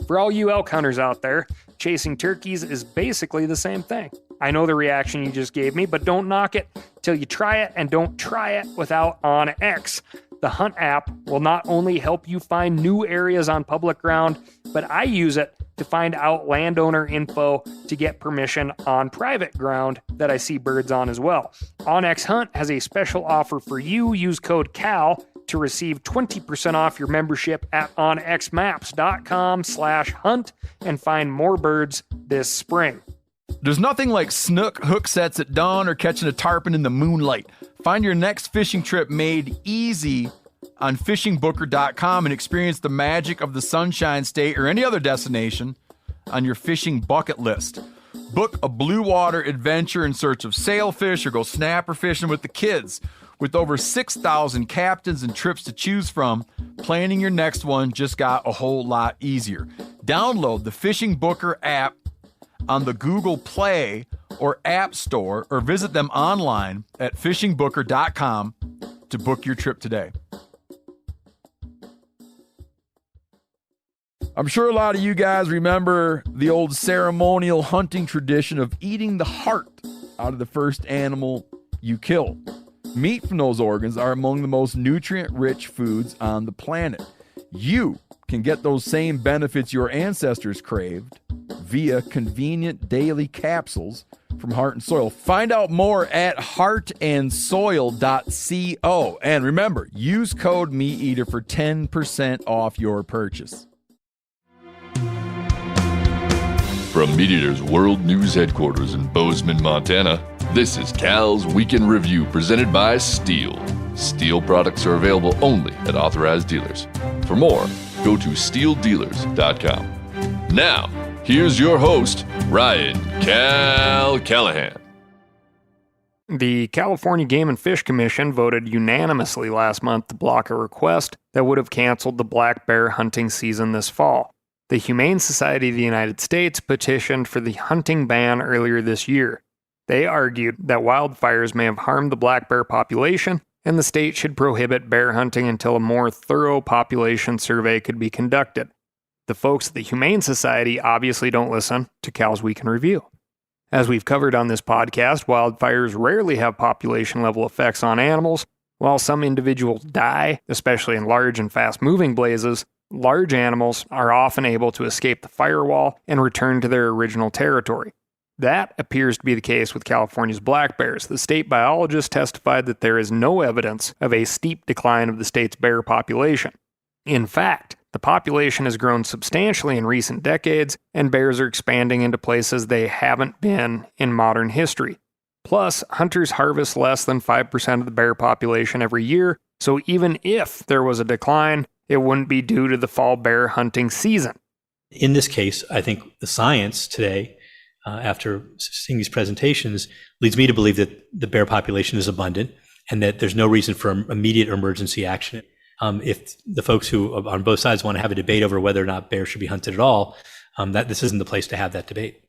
For all you elk hunters out there, chasing turkeys is basically the same thing. I know the reaction you just gave me, but don't knock it till you try it, and don't try it without OnX. The Hunt app will not only help you find new areas on public ground, but I use it to find out landowner info to get permission on private ground that I see birds on as well. OnX Hunt has a special offer for you. Use code CAL to receive 20% off your membership at onxmaps.com/hunt and find more birds this spring. There's nothing like snook hook sets at dawn or catching a tarpon in the moonlight. Find your next fishing trip made easy on fishingbooker.com and experience the magic of the Sunshine State or any other destination on your fishing bucket list. Book a blue water adventure in search of sailfish or go snapper fishing with the kids. With over 6,000 captains and trips to choose from, planning your next one just got a whole lot easier. Download the Fishing Booker app on the Google Play or App Store, or visit them online at fishingbooker.com to book your trip today. I'm sure a lot of you guys remember the old ceremonial hunting tradition of eating the heart out of the first animal you kill. Meat from those organs are among the most nutrient-rich foods on the planet. You can get those same benefits your ancestors craved via convenient daily capsules from Heart and Soil. Find out more at heartandsoil.co. And remember, use code MeatEater for 10% off your purchase. From MeatEater's World News Headquarters in Bozeman, Montana, this is Cal's Weekend Review presented by Steel. Steel products are available only at authorized dealers. For more, go to steeldealers.com. Now, here's your host, Ryan Cal Callahan. The California Game and Fish Commission voted unanimously last month to block a request that would have canceled the black bear hunting season this fall. The Humane Society of the United States petitioned for the hunting ban earlier this year. They argued that wildfires may have harmed the black bear population, and the state should prohibit bear hunting until a more thorough population survey could be conducted. The folks at the Humane Society obviously don't listen to Cal's Weekend Review. As we've covered on this podcast, wildfires rarely have population-level effects on animals. While some individuals die, especially in large and fast-moving blazes, large animals are often able to escape the firewall and return to their original territory. That appears to be the case with California's black bears. The state biologist testified that there is no evidence of a steep decline of the state's bear population. In fact, the population has grown substantially in recent decades, and bears are expanding into places they haven't been in modern history. Plus, hunters harvest less than 5% of the bear population every year, so even if there was a decline, it wouldn't be due to the fall bear hunting season. In this case, I think the science today, after seeing these presentations, leads me to believe that the bear population is abundant and that there's no reason for immediate or emergency action. If the folks who on both sides want to have a debate over whether or not bears should be hunted at all, that this isn't the place to have that debate.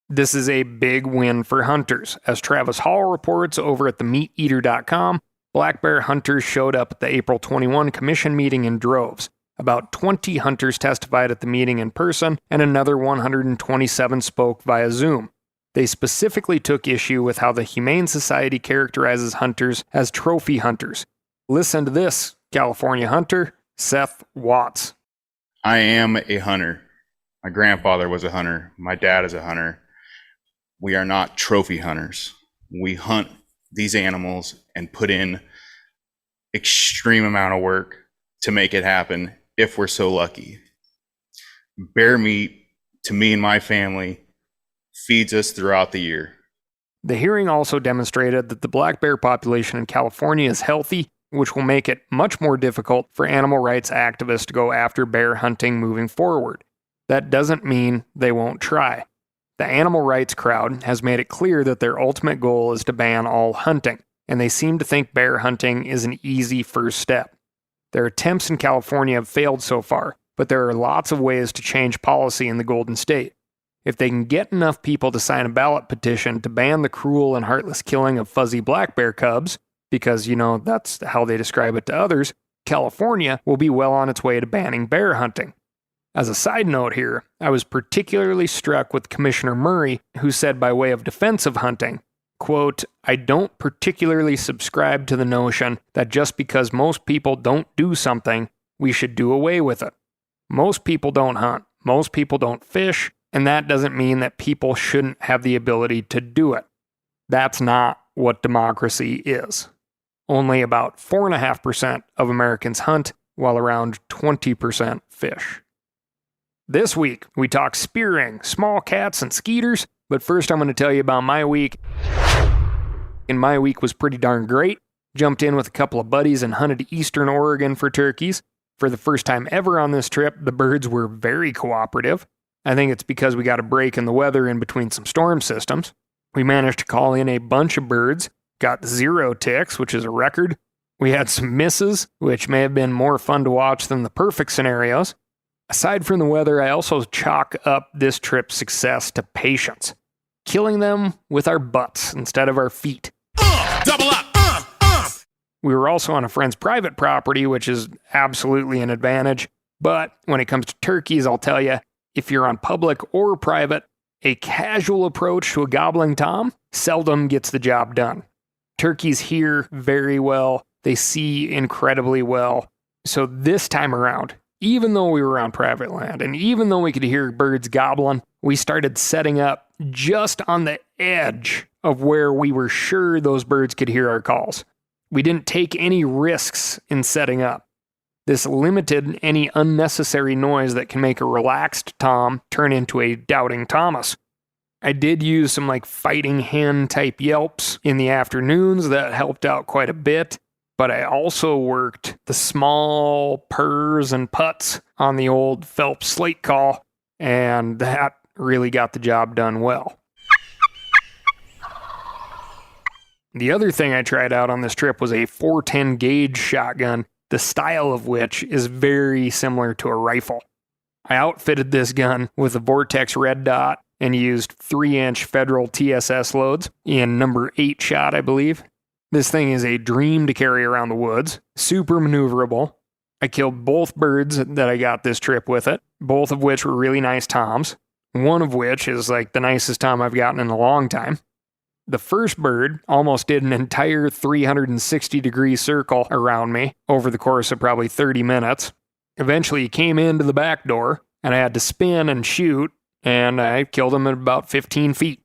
This is a big win for hunters. As Travis Hall reports over at themeateater.com, black bear hunters showed up at the April 21 commission meeting in droves. About 20 hunters testified at the meeting in person, and another 127 spoke via Zoom. They specifically took issue with how the Humane Society characterizes hunters as trophy hunters. Listen to this, California hunter Seth Watts. I am a hunter. My grandfather was a hunter. My dad is a hunter. We are not trophy hunters. We hunt these animals and put in extreme amount of work to make it happen if we're so lucky. Bear meat, to me and my family, feeds us throughout the year. The hearing also demonstrated that the black bear population in California is healthy, which will make it much more difficult for animal rights activists to go after bear hunting moving forward. That doesn't mean they won't try. The animal rights crowd has made it clear that their ultimate goal is to ban all hunting, and they seem to think bear hunting is an easy first step. Their attempts in California have failed so far, but there are lots of ways to change policy in the Golden State. If they can get enough people to sign a ballot petition to ban the cruel and heartless killing of fuzzy black bear cubs, because, that's how they describe it to others, California will be well on its way to banning bear hunting. As a side note here, I was particularly struck with Commissioner Murray, who said by way of defense of hunting, quote, "I don't particularly subscribe to the notion that just because most people don't do something, we should do away with it. Most people don't hunt, most people don't fish, and that doesn't mean that people shouldn't have the ability to do it. That's not what democracy is. Only about 4.5% of Americans hunt, while around 20% fish." This week, we talk spearing, small cats, and skeeters, but first I'm going to tell you about my week. And my week was pretty darn great. Jumped in with a couple of buddies and hunted eastern Oregon for turkeys. For the first time ever on this trip, the birds were very cooperative. I think it's because we got a break in the weather in between some storm systems. We managed to call in a bunch of birds, got 0 ticks, which is a record. We had some misses, which may have been more fun to watch than the perfect scenarios. Aside from the weather, I also chalk up this trip's success to patience. Killing them with our butts instead of our feet. Double up! We were also on a friend's private property, which is absolutely an advantage. But when it comes to turkeys, I'll tell you, if you're on public or private, a casual approach to a gobbling tom seldom gets the job done. Turkeys hear very well. They see incredibly well. So this time around, even though we were on private land and even though we could hear birds gobbling, we started setting up just on the edge of where we were sure those birds could hear our calls. We didn't take any risks in setting up. This limited any unnecessary noise that can make a relaxed tom turn into a doubting Thomas. I did use some fighting hen type yelps in the afternoons that helped out quite a bit. But I also worked the small purrs and putts on the old Phelps slate call, and that really got the job done well. The other thing I tried out on this trip was a 410 gauge shotgun, the style of which is very similar to a rifle. I outfitted this gun with a Vortex red dot and used 3-inch Federal TSS loads in number 8 shot, I believe. This thing is a dream to carry around the woods, super maneuverable. I killed both birds that I got this trip with it, both of which were really nice toms, one of which is the nicest tom I've gotten in a long time. The first bird almost did an entire 360-degree circle around me over the course of probably 30 minutes. Eventually he came into the back door, and I had to spin and shoot, and I killed him at about 15 feet.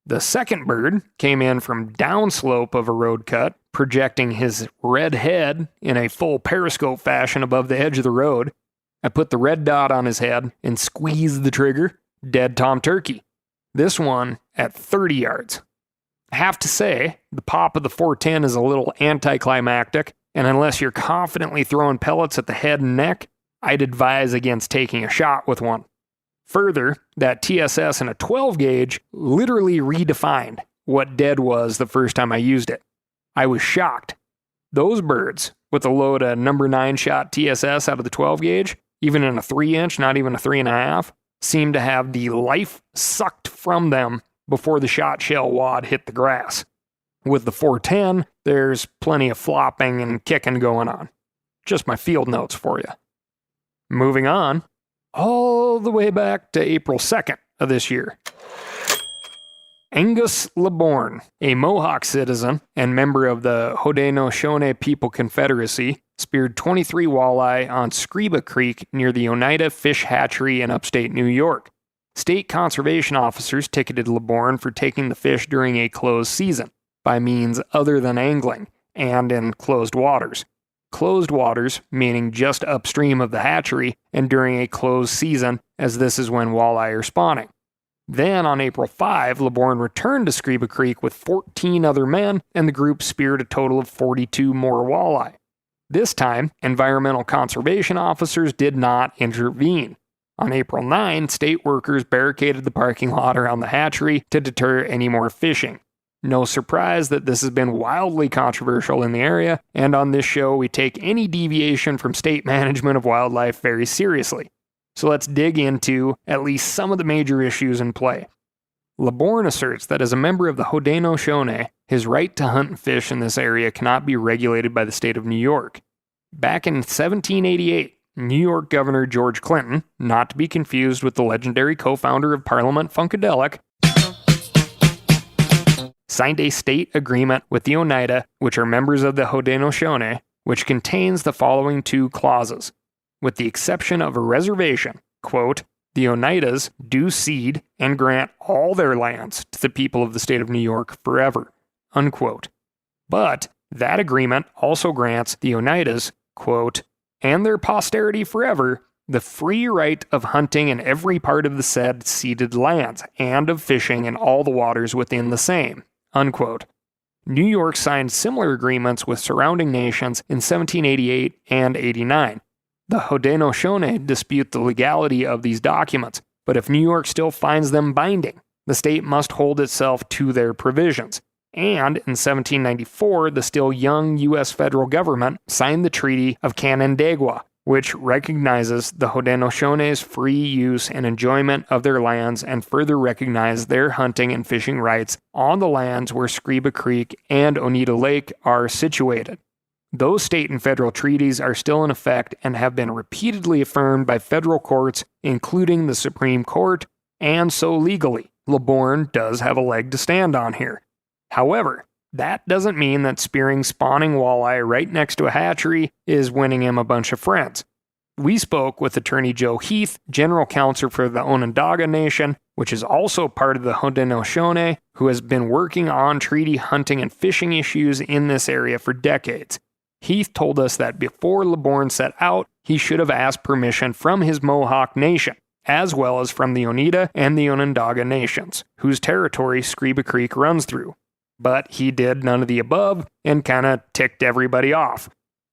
The second bird came in from downslope of a road cut, projecting his red head in a full periscope fashion above the edge of the road. I put the red dot on his head and squeezed the trigger. Dead tom turkey. This one at 30 yards. I have to say, the pop of the 410 is a little anticlimactic, and unless you're confidently throwing pellets at the head and neck, I'd advise against taking a shot with one. Further, that TSS in a 12 gauge literally redefined what dead was the first time I used it. I was shocked. Those birds, with a load of number 9 shot TSS out of the 12 gauge, even in a 3-inch, not even a 3.5, seemed to have the life sucked from them before the shot shell wad hit the grass. With the 410, there's plenty of flopping and kicking going on. Just my field notes for you. Moving on, all the way back to April 2nd of this year. Angus LeBourne, a Mohawk citizen and member of the Haudenosaunee People Confederacy, speared 23 walleye on Screeba Creek near the Oneida Fish Hatchery in upstate New York. State conservation officers ticketed LeBourne for taking the fish during a closed season, by means other than angling, and in closed waters. Closed waters, meaning just upstream of the hatchery, and during a closed season, as this is when walleye are spawning. Then, on April 5, LeBourne returned to Screeba Creek with 14 other men, and the group speared a total of 42 more walleye. This time, environmental conservation officers did not intervene. On April 9, state workers barricaded the parking lot around the hatchery to deter any more fishing. No surprise that this has been wildly controversial in the area, and on this show we take any deviation from state management of wildlife very seriously. So let's dig into at least some of the major issues in play. LeBourne asserts that as a member of the Haudenosaunee, his right to hunt and fish in this area cannot be regulated by the state of New York. Back in 1788, New York Governor George Clinton, not to be confused with the legendary co-founder of Parliament Funkadelic, signed a state agreement with the Oneida, which are members of the Haudenosaunee, which contains the following two clauses. With the exception of a reservation, quote, the Oneidas do cede and grant all their lands to the people of the state of New York forever, unquote. But that agreement also grants the Oneidas, quote, and their posterity forever, the free right of hunting in every part of the said ceded lands, and of fishing in all the waters within the same, unquote. New York signed similar agreements with surrounding nations in 1788 and 89. The Haudenosaunee dispute the legality of these documents, but if New York still finds them binding, the state must hold itself to their provisions. And in 1794, the still young U.S. federal government signed the Treaty of Canandaigua, which recognizes the Haudenosaunee's free use and enjoyment of their lands and further recognized their hunting and fishing rights on the lands where Scriba Creek and Oneida Lake are situated. Those state and federal treaties are still in effect and have been repeatedly affirmed by federal courts, including the Supreme Court, and so legally, LeBourne does have a leg to stand on here. However, that doesn't mean that spearing spawning walleye right next to a hatchery is winning him a bunch of friends. We spoke with attorney Joe Heath, general counsel for the Onondaga Nation, which is also part of the Haudenosaunee, who has been working on treaty hunting and fishing issues in this area for decades. Heath told us that before LeBourne set out, he should have asked permission from his Mohawk Nation, as well as from the Oneida and the Onondaga Nations, whose territory Scriba Creek runs through. But he did none of the above and kind of ticked everybody off.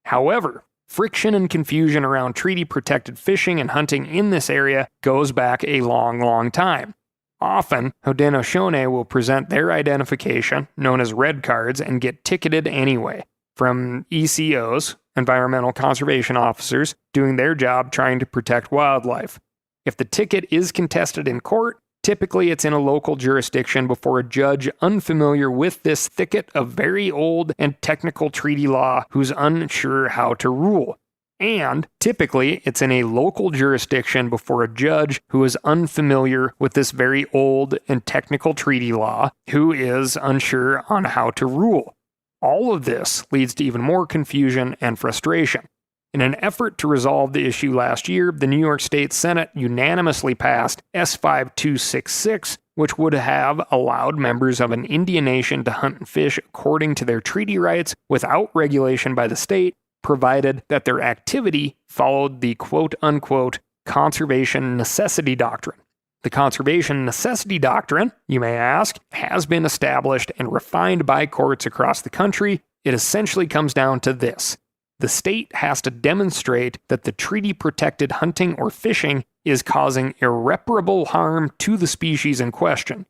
However, friction and confusion around treaty-protected fishing and hunting in this area goes back a long, long time. Often, Haudenosaunee will present their identification, known as red cards, and get ticketed anyway, from ECOs, environmental conservation officers, doing their job trying to protect wildlife. If the ticket is contested in court, typically it's in a local jurisdiction before a judge unfamiliar with this thicket of very old and technical treaty law who's unsure how to rule. And typically it's in a local jurisdiction before a judge who is unfamiliar with this very old and technical treaty law who is unsure on how to rule. All of this leads to even more confusion and frustration. In an effort to resolve the issue last year, the New York State Senate unanimously passed S5266, which would have allowed members of an Indian nation to hunt and fish according to their treaty rights without regulation by the state, provided that their activity followed the quote-unquote conservation necessity doctrine. The conservation necessity doctrine, you may ask, has been established and refined by courts across the country. It essentially comes down to this. The state has to demonstrate that the treaty-protected hunting or fishing is causing irreparable harm to the species in question.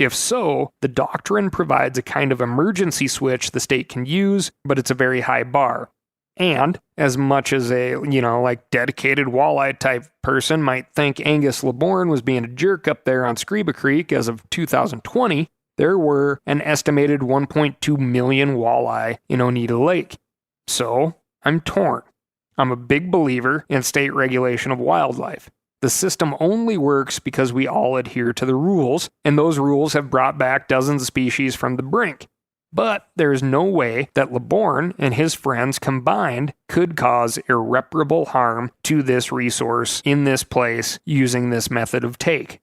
If so, the doctrine provides a kind of emergency switch the state can use, but it's a very high bar. And, as much as a, dedicated walleye type person might think Angus LeBourne was being a jerk up there on Scriba Creek as of 2020, there were an estimated 1.2 million walleye in Oneida Lake. So, I'm torn. I'm a big believer in state regulation of wildlife. The system only works because we all adhere to the rules, and those rules have brought back dozens of species from the brink. But there is no way that LeBourne and his friends combined could cause irreparable harm to this resource in this place using this method of take.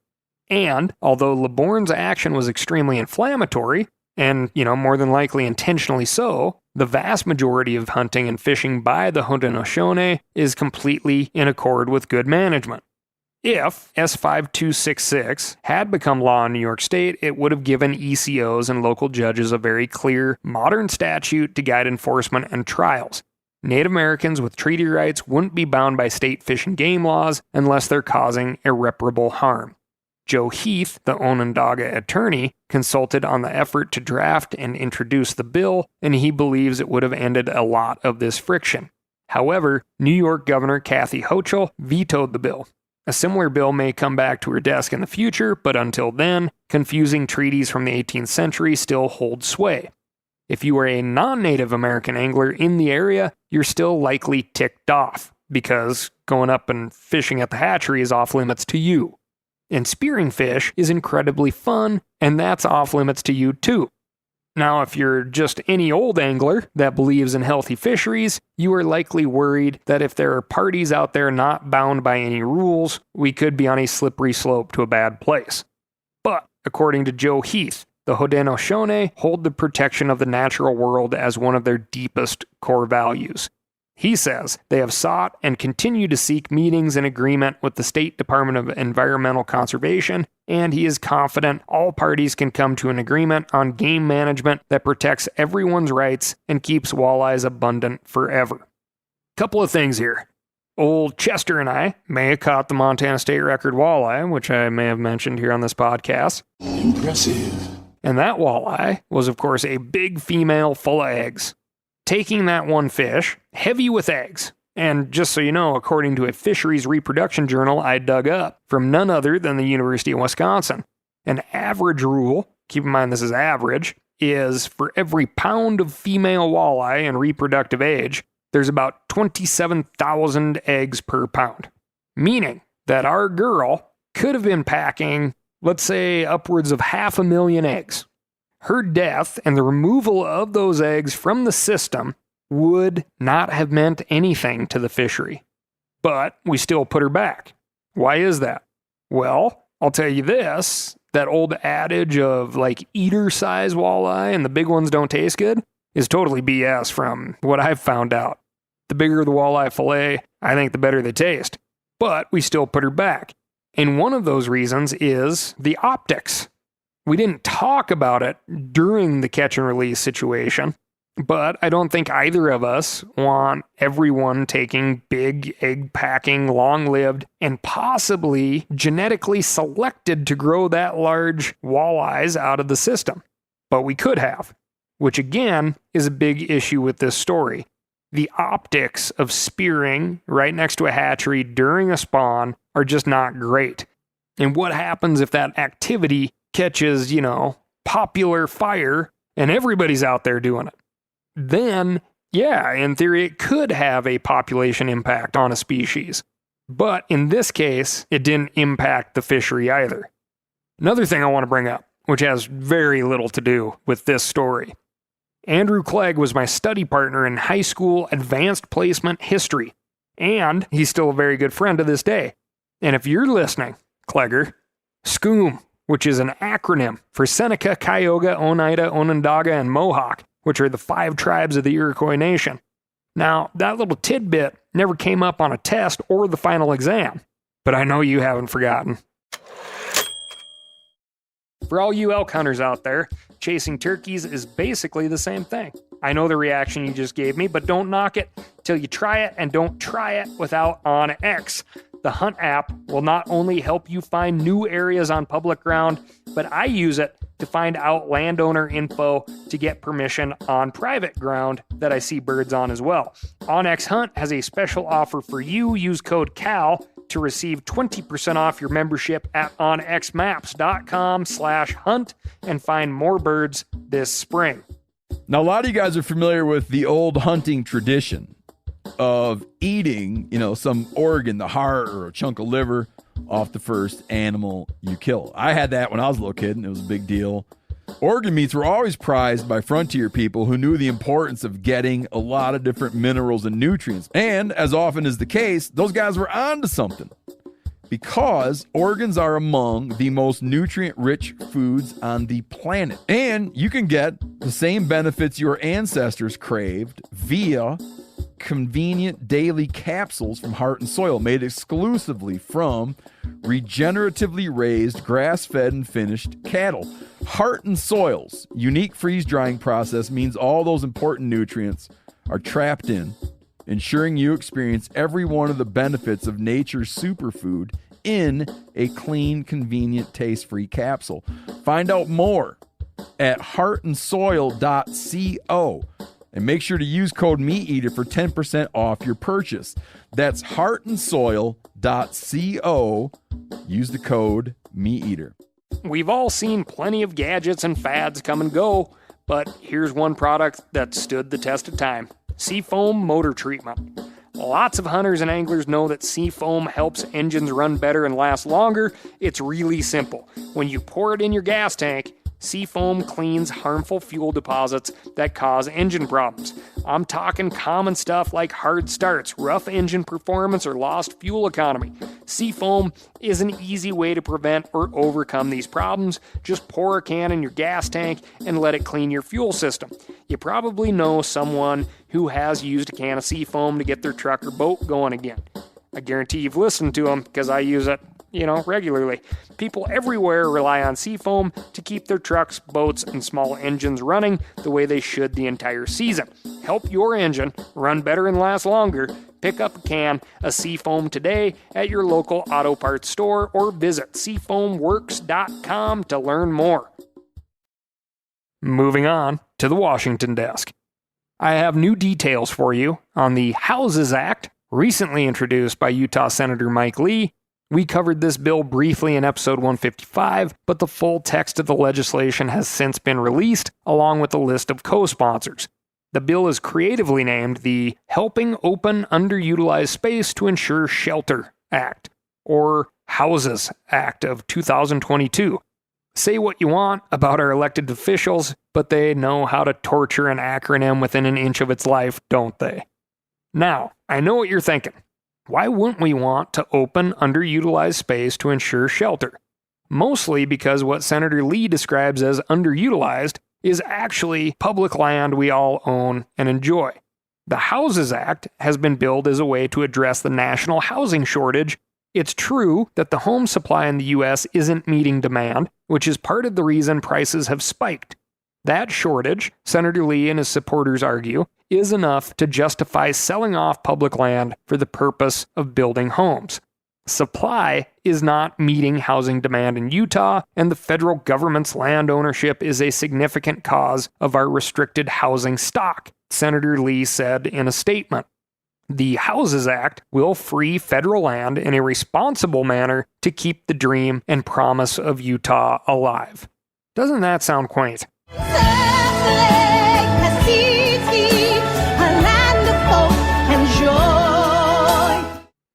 And although LeBourne's action was extremely inflammatory, and, more than likely intentionally so, the vast majority of hunting and fishing by the Haudenosaunee is completely in accord with good management. If S5266 had become law in New York State, it would have given ECOs and local judges a very clear, modern statute to guide enforcement and trials. Native Americans with treaty rights wouldn't be bound by state fish and game laws unless they're causing irreparable harm. Joe Heath, the Onondaga attorney, consulted on the effort to draft and introduce the bill, and he believes it would have ended a lot of this friction. However, New York Governor Kathy Hochul vetoed the bill. A similar bill may come back to her desk in the future, but until then, confusing treaties from the 18th century still hold sway. If you are a non-Native American angler in the area, you're still likely ticked off. because going up and fishing at the hatchery is off limits to you. And spearing fish is incredibly fun, and that's off limits to you too. Now, if you're just any old angler that believes in healthy fisheries, you are likely worried that if there are parties out there not bound by any rules, we could be on a slippery slope to a bad place. But, according to Joe Heath, the Haudenosaunee hold the protection of the natural world as one of their deepest core values. He says they have sought and continue to seek meetings and agreement with the State Department of Environmental Conservation, and he is confident all parties can come to an agreement on game management that protects everyone's rights and keeps walleyes abundant forever. Couple of things here. Old Chester and I may have caught the Montana State record walleye, which I may have mentioned here on this podcast. Impressive. And that walleye was, of course, a big female full of eggs. Taking that one fish, heavy with eggs, and just so you know, according to a fisheries reproduction journal I dug up from none other than the University of Wisconsin, an average rule, keep in mind this is average, is for every pound of female walleye in reproductive age, there's about 27,000 eggs per pound. Meaning that our girl could have been packing, let's say, upwards of 500,000 eggs. Her death and the removal of those eggs from the system would not have meant anything to the fishery. But we still put her back. Why is that? Well, I'll tell you this, that old adage of like eater-size walleye and the big ones don't taste good is totally BS from what I've found out. The bigger the walleye fillet, I think the better they taste. But we still put her back. And one of those reasons is the optics. We didn't talk about it during the catch and release situation, but I don't think either of us want everyone taking big, egg-packing, long-lived, and possibly genetically selected to grow that large walleyes out of the system. But we could have, which again is a big issue with this story. The optics of spearing right next to a hatchery during a spawn are just not great. And what happens if that activity catches, popular fire and everybody's out there doing it? Then, yeah, in theory, it could have a population impact on a species. But in this case, it didn't impact the fishery either. Another thing I want to bring up, which has very little to do with this story. Andrew Clegg was my study partner in high school advanced placement history, and he's still a very good friend to this day. And if you're listening, Clegger, SCOOM, which is an acronym for Seneca, Cayuga, Oneida, Onondaga, and Mohawk, which are the 5 tribes of the Iroquois Nation. Now, that little tidbit never came up on a test or the final exam, but I know you haven't forgotten. For all you elk hunters out there, chasing turkeys is basically the same thing. I know the reaction you just gave me, but don't knock it till you try it, and don't try it without OnX. The Hunt app will not only help you find new areas on public ground, but I use it to find out landowner info to get permission on private ground that I see birds on as well. OnX Hunt has a special offer for you. Use code CAL to receive 20% off your membership at onxmaps.com/hunt and find more birds this spring. Now, a lot of you guys are familiar with the old hunting tradition of eating, some organ, the heart or a chunk of liver off the first animal you kill. I had that when I was a little kid, and it was a big deal. Organ meats were always prized by frontier people who knew the importance of getting a lot of different minerals and nutrients. And as often is the case, those guys were onto something, because organs are among the most nutrient-rich foods on the planet. And you can get the same benefits your ancestors craved via convenient daily capsules from Heart and Soil, made exclusively from regeneratively raised, grass-fed, and finished cattle. Heart and Soil's unique freeze-drying process means all those important nutrients are trapped in, ensuring you experience every one of the benefits of nature's superfood in a clean, convenient, taste-free capsule. Find out more at heartandsoil.co. And make sure to use code MeatEater for 10% off your purchase. That's heartandsoil.co. Use the code MeatEater. We've all seen plenty of gadgets and fads come and go, but here's one product that stood the test of time. Seafoam Motor Treatment. Lots of hunters and anglers know that seafoam helps engines run better and last longer. It's really simple. When you pour it in your gas tank, seafoam cleans harmful fuel deposits that cause engine problems. I'm talking common stuff like hard starts, rough engine performance, or lost fuel economy. Seafoam is an easy way to prevent or overcome these problems. Just pour a can in your gas tank and let it clean your fuel system. You probably know someone who has used a can of seafoam to get their truck or boat going again. I guarantee you've listened to them because I use it, regularly. People everywhere rely on seafoam to keep their trucks, boats, and small engines running the way they should the entire season. Help your engine run better and last longer. Pick up a can of seafoam today at your local auto parts store or visit seafoamworks.com to learn more. Moving on to the Washington desk. I have new details for you on the Houses Act, recently introduced by Utah Senator Mike Lee. We covered this bill briefly in episode 155, but the full text of the legislation has since been released, along with a list of co-sponsors. The bill is creatively named the Helping Open Underutilized Space to Ensure Shelter Act, or Houses Act of 2022. Say what you want about our elected officials, but they know how to torture an acronym within an inch of its life, don't they? Now, I know what you're thinking. Why wouldn't we want to open underutilized space to ensure shelter? Mostly because what Senator Lee describes as underutilized is actually public land we all own and enjoy. The Houses Act has been billed as a way to address the national housing shortage. It's true that the home supply in the U.S. isn't meeting demand, which is part of the reason prices have spiked. That shortage, Senator Lee and his supporters argue, is enough to justify selling off public land for the purpose of building homes. Supply is not meeting housing demand in Utah, and the federal government's land ownership is a significant cause of our restricted housing stock, Senator Lee said in a statement. The Houses Act will free federal land in a responsible manner to keep the dream and promise of Utah alive. Doesn't that sound quaint?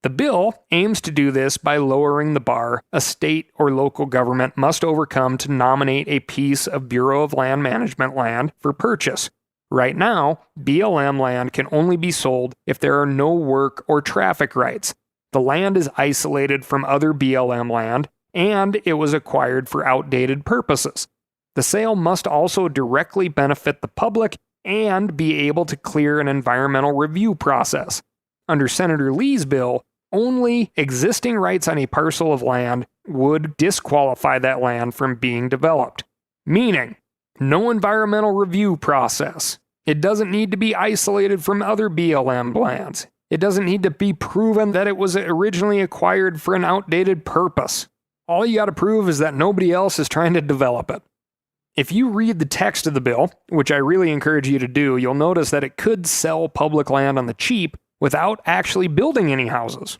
The bill aims to do this by lowering the bar a state or local government must overcome to nominate a piece of Bureau of Land Management land for purchase. Right now, BLM land can only be sold if there are no work or traffic rights. The land is isolated from other BLM land, and it was acquired for outdated purposes. The sale must also directly benefit the public and be able to clear an environmental review process. Under Senator Lee's bill, only existing rights on a parcel of land would disqualify that land from being developed. Meaning, no environmental review process. It doesn't need to be isolated from other BLM lands. It doesn't need to be proven that it was originally acquired for an outdated purpose. All you gotta prove is that nobody else is trying to develop it. If you read the text of the bill, which I really encourage you to do, you'll notice that it could sell public land on the cheap without actually building any houses.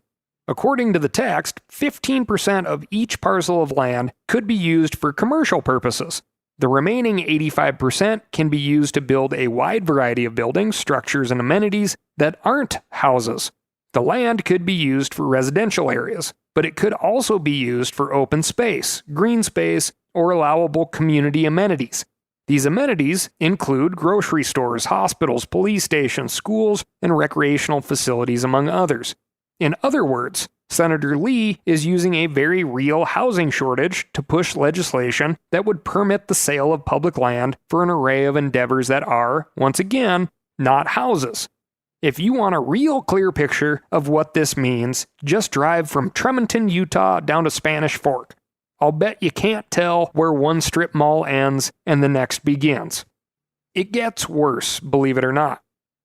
According to the text, 15% of each parcel of land could be used for commercial purposes. The remaining 85% can be used to build a wide variety of buildings, structures, and amenities that aren't houses. The land could be used for residential areas, but it could also be used for open space, green space, or allowable community amenities. These amenities include grocery stores, hospitals, police stations, schools, and recreational facilities, among others. In other words, Senator Lee is using a very real housing shortage to push legislation that would permit the sale of public land for an array of endeavors that are, once again, not houses. If you want a real clear picture of what this means, just drive from Tremonton, Utah down to Spanish Fork. I'll bet you can't tell where one strip mall ends and the next begins. It gets worse, believe it or not.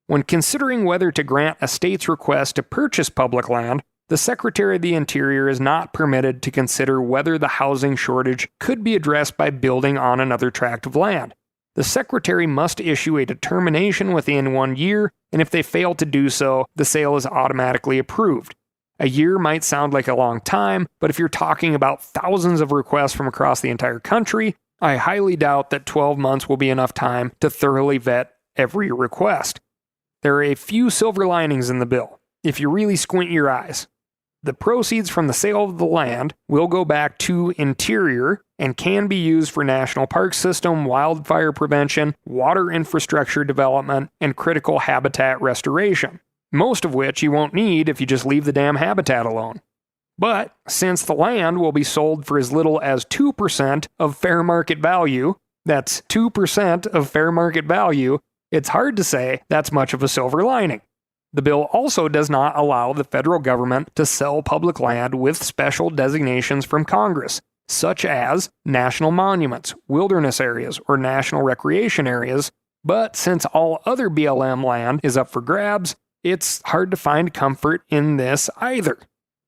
When considering whether to grant a state's request to purchase public land, the Secretary of the Interior is not permitted to consider whether the housing shortage could be addressed by building on another tract of land. The Secretary must issue a determination within 1 year, and if they fail to do so, the sale is automatically approved. A year might sound like a long time, but if you're talking about thousands of requests from across the entire country, I highly doubt that 12 months will be enough time to thoroughly vet every request. There are a few silver linings in the bill. if you really squint your eyes. The proceeds from the sale of the land will go back to Interior and can be used for national park system, wildfire prevention, water infrastructure development, and critical habitat restoration, most of which you won't need if you just leave the damn habitat alone. But since the land will be sold for as little as 2% of fair market value, that's 2% of fair market value, it's hard to say that's much of a silver lining. The bill also does not allow the federal government to sell public land with special designations from Congress, such as national monuments, wilderness areas, or national recreation areas, but since all other BLM land is up for grabs, it's hard to find comfort in this either.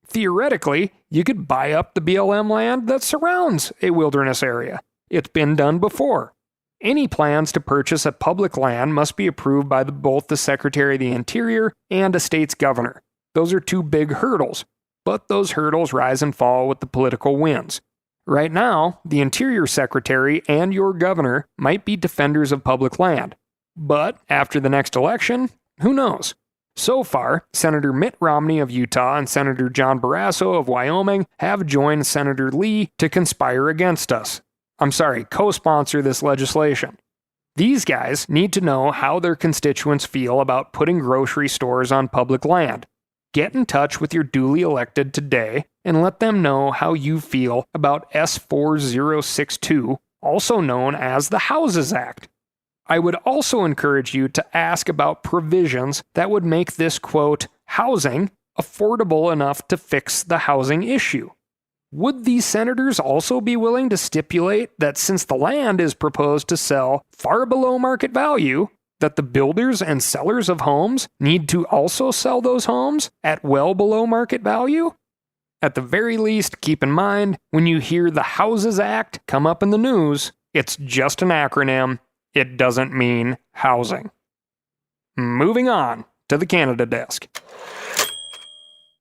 Theoretically, you could buy up the BLM land that surrounds a wilderness area. It's been done before. Any plans to purchase a public land must be approved by both the Secretary of the Interior and a state's governor. Those are two big hurdles, but those hurdles rise and fall with the political winds. Right now, the Interior Secretary and your governor might be defenders of public land, but after the next election, who knows? So far, Senator Mitt Romney of Utah and Senator John Barrasso of Wyoming have joined Senator Lee to conspire against us. Co-sponsor this legislation. These guys need to know how their constituents feel about putting grocery stores on public land. Get in touch with your duly elected today and let them know how you feel about S4062, also known as the Houses Act. I would also encourage you to ask about provisions that would make this, quote, housing affordable enough to fix the housing issue. Would these senators also be willing to stipulate that since the land is proposed to sell far below market value, that the builders and sellers of homes need to also sell those homes at well below market value? At the very least, keep in mind, when you hear the Houses Act come up in the news, it's just an acronym. It doesn't mean housing. Moving on to the Canada desk.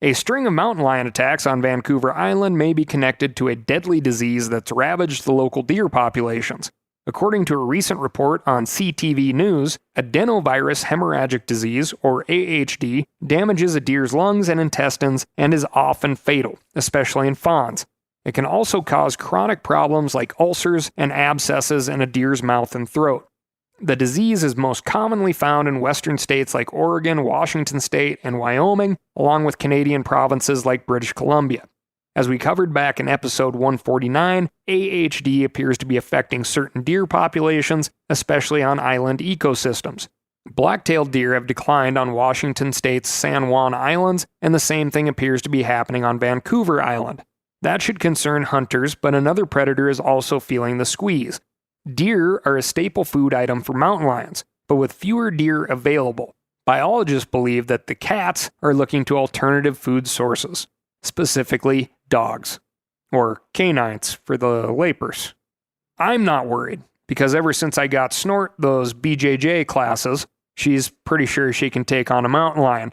A string of mountain lion attacks on Vancouver Island may be connected to a deadly disease that's ravaged the local deer populations. According to a recent report on CTV News, adenovirus hemorrhagic disease, or AHD, damages a deer's lungs and intestines and is often fatal, especially in fawns. It can also cause chronic problems like ulcers and abscesses in a deer's mouth and throat. The disease is most commonly found in western states like Oregon, Washington State, and Wyoming, along with Canadian provinces like British Columbia. As we covered back in episode 149, AHD appears to be affecting certain deer populations, especially on island ecosystems. Black-tailed deer have declined on Washington State's San Juan Islands, and the same thing appears to be happening on Vancouver Island. That should concern hunters, but another predator is also feeling the squeeze. Deer are a staple food item for mountain lions, but with fewer deer available, biologists believe that the cats are looking to alternative food sources, specifically dogs, or canines for the lapers. I'm not worried, because ever since I got Snort those BJJ classes, she's pretty sure she can take on a mountain lion.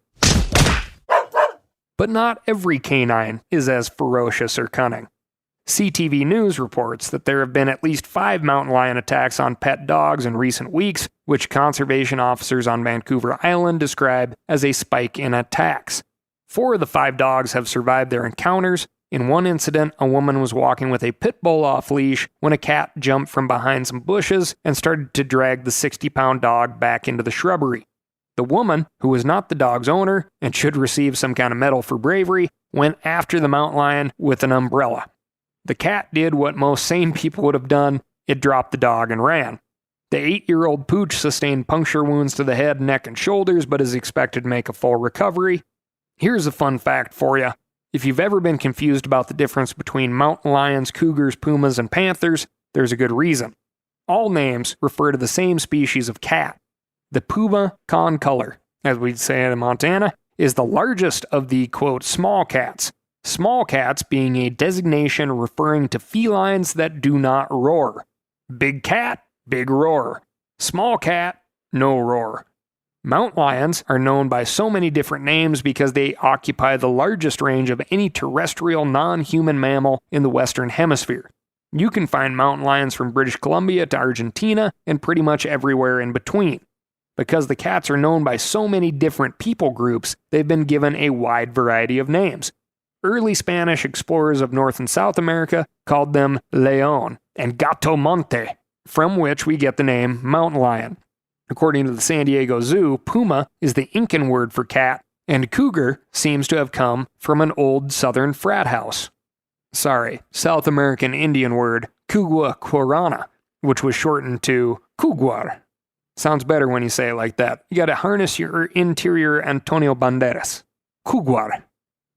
But not every canine is as ferocious or cunning. CTV News reports that there have been at least 5 mountain lion attacks on pet dogs in recent weeks, which conservation officers on Vancouver Island describe as a spike in attacks. 4 of the 5 dogs have survived their encounters. In one incident, a woman was walking with a pit bull off leash when a cat jumped from behind some bushes and started to drag the 60-pound dog back into the shrubbery. The woman, who was not the dog's owner and should receive some kind of medal for bravery, went after the mountain lion with an umbrella. The cat did what most sane people would have done. It dropped the dog and ran. The 8-year-old pooch sustained puncture wounds to the head, neck, and shoulders, but is expected to make a full recovery. Here's a fun fact for you. If you've ever been confused about the difference between mountain lions, cougars, pumas, and panthers, there's a good reason. All names refer to the same species of cat. The puma concolor, as we'd say in Montana, is the largest of the, quote, small cats. Small cats being a designation referring to felines that do not roar. Big cat, big roar. Small cat, no roar. Mountain lions are known by so many different names because they occupy the largest range of any terrestrial non-human mammal in the Western Hemisphere. You can find mountain lions from British Columbia to Argentina and pretty much everywhere in between. Because the cats are known by so many different people groups, they've been given a wide variety of names. Early Spanish explorers of North and South America called them león and gato monte, from which we get the name mountain lion. According to the San Diego Zoo, puma is the Incan word for cat, and cougar seems to have come from an old southern frat house. South American Indian word cugua quorana, which was shortened to cuguar. Sounds better when you say it like that. You gotta harness your interior Antonio Banderas. Cuguar.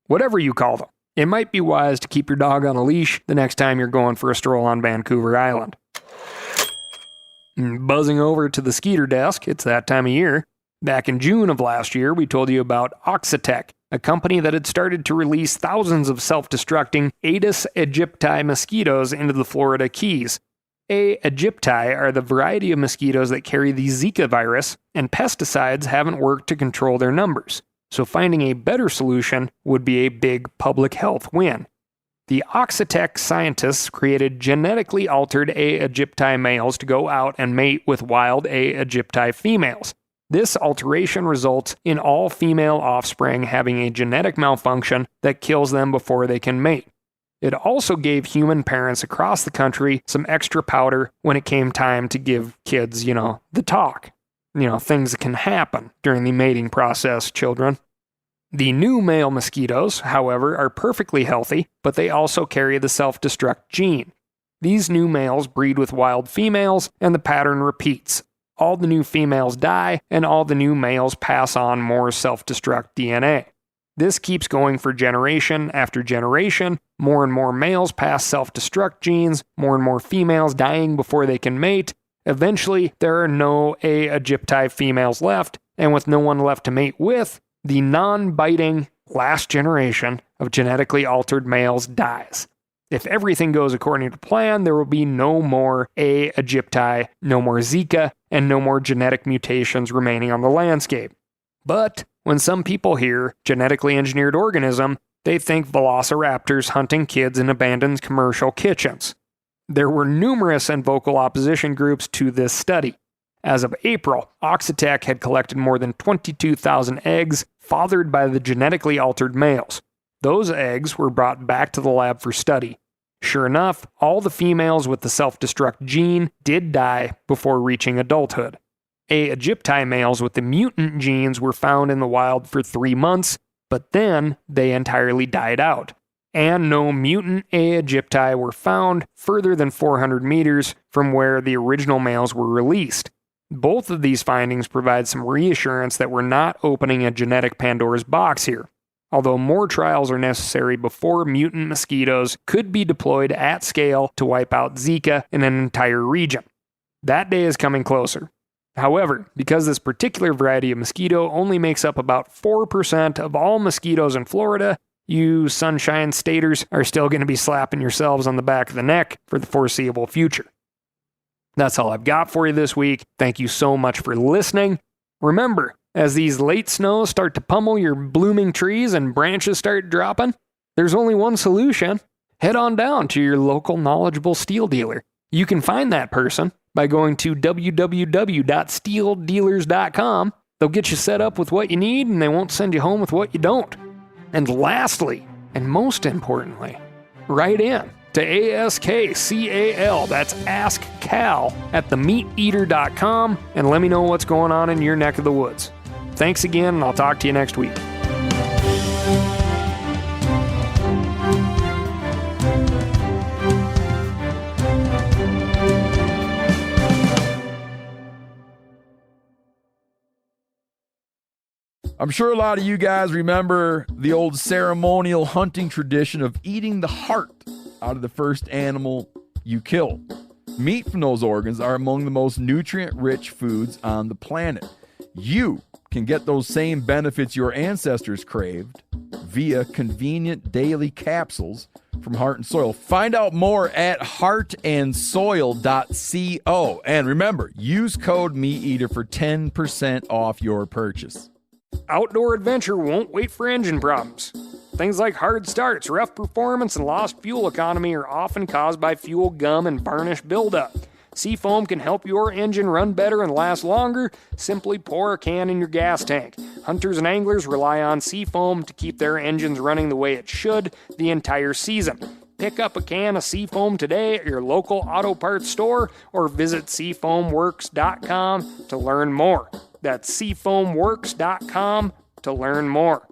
Whatever you call them. It might be wise to keep your dog on a leash the next time you're going for a stroll on Vancouver Island. Buzzing over to the Skeeter desk, it's that time of year. Back in June of last year, we told you about Oxitec, a company that had started to release thousands of self-destructing Aedes aegypti mosquitoes into the Florida Keys. A. aegypti are the variety of mosquitoes that carry the Zika virus, and pesticides haven't worked to control their numbers. So finding a better solution would be a big public health win. The Oxitec scientists created genetically altered A. aegypti males to go out and mate with wild A. aegypti females. This alteration results in all female offspring having a genetic malfunction that kills them before they can mate. It also gave human parents across the country some extra powder when it came time to give kids, the talk. Things that can happen during the mating process, children. The new male mosquitoes, however, are perfectly healthy, but they also carry the self-destruct gene. These new males breed with wild females, and the pattern repeats. All the new females die, and all the new males pass on more self-destruct DNA. This keeps going for generation after generation. More and more males pass self-destruct genes, more and more females dying before they can mate. Eventually, there are no A. aegypti females left, and with no one left to mate with, the non-biting last generation of genetically altered males dies. If everything goes according to plan, there will be no more A. aegypti, no more Zika, and no more genetic mutations remaining on the landscape. But when some people hear genetically engineered organism, they think velociraptors hunting kids in abandoned commercial kitchens. There were numerous and vocal opposition groups to this study. As of April, Oxitec had collected more than 22,000 eggs fathered by the genetically altered males. Those eggs were brought back to the lab for study. Sure enough, all the females with the self-destruct gene did die before reaching adulthood. A. aegypti males with the mutant genes were found in the wild for 3 months, but then they entirely died out. And no mutant A. aegypti were found further than 400 meters from where the original males were released. Both of these findings provide some reassurance that we're not opening a genetic Pandora's box here, although more trials are necessary before mutant mosquitoes could be deployed at scale to wipe out Zika in an entire region. That day is coming closer. However, because this particular variety of mosquito only makes up about 4% of all mosquitoes in Florida, you sunshine staters are still going to be slapping yourselves on the back of the neck for the foreseeable future. That's all I've got for you this week. Thank you so much for listening. Remember, as these late snows start to pummel your blooming trees and branches start dropping, there's only one solution. Head on down to your local knowledgeable steel dealer. You can find that person by going to www.steeldealers.com. They'll get you set up with what you need, and they won't send you home with what you don't. And lastly, and most importantly, write in to ASKCAL, that's Ask Cal, at themeateater.com, and let me know what's going on in your neck of the woods. Thanks again, and I'll talk to you next week. I'm sure a lot of you guys remember the old ceremonial hunting tradition of eating the heart out of the first animal you kill. Meat from those organs are among the most nutrient-rich foods on the planet. You can get those same benefits your ancestors craved via convenient daily capsules from Heart and Soil. Find out more at heartandsoil.co. And remember, use code MeatEater for 10% off your purchase. Outdoor adventure won't wait for engine problems. Things like hard starts, rough performance, and lost fuel economy are often caused by fuel gum and varnish buildup. Seafoam can help your engine run better and last longer. Simply pour a can in your gas tank. Hunters and anglers rely on Seafoam to keep their engines running the way it should the entire season. Pick up a can of Seafoam today at your local auto parts store or visit seafoamworks.com to learn more. That's seafoamworks.com to learn more.